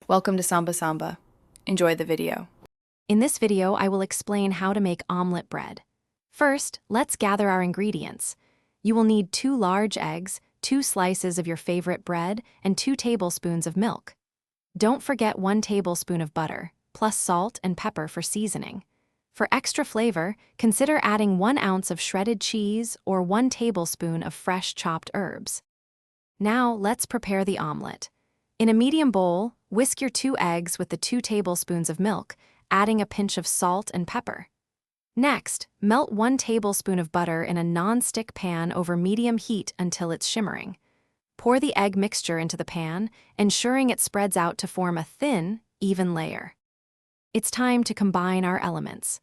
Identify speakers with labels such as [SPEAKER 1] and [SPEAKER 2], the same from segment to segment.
[SPEAKER 1] Welcome to Samba Samba. Enjoy the video.
[SPEAKER 2] In this video, I will explain how to make omelet bread. First, let's gather our ingredients. You will need 2 large eggs, 2 slices of your favorite bread, and 2 tablespoons of milk. Don't forget 1 tablespoon of butter, plus salt and pepper for seasoning. For extra flavor, consider adding 1 ounce of shredded cheese or 1 tablespoon of fresh chopped herbs. Now, let's prepare the omelet. In a medium bowl, whisk your 2 eggs with the 2 tablespoons of milk, adding a pinch of salt and pepper. Next, melt 1 tablespoon of butter in a non-stick pan over medium heat until it's shimmering. Pour the egg mixture into the pan, ensuring it spreads out to form a thin, even layer. It's time to combine our elements.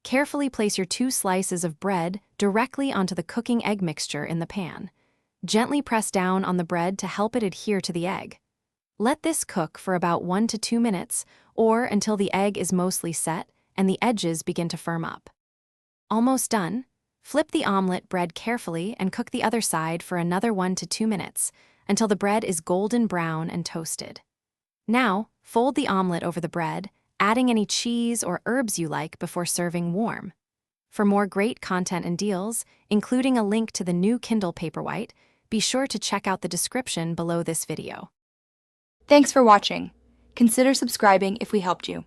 [SPEAKER 2] Carefully place your 2 slices of bread directly onto the cooking egg mixture in the pan. Gently press down on the bread to help it adhere to the egg. Let this cook for about 1 to 2 minutes, or until the egg is mostly set and the edges begin to firm up. Almost done. Flip the omelet bread carefully and cook the other side for another 1 to 2 minutes until the bread is golden brown and toasted. Now, fold the omelet over the bread, adding any cheese or herbs you like before serving warm. For more great content and deals, including a link to the new Kindle Paperwhite, be sure to check out the description below this video.
[SPEAKER 1] Thanks for watching. Consider subscribing if we helped you.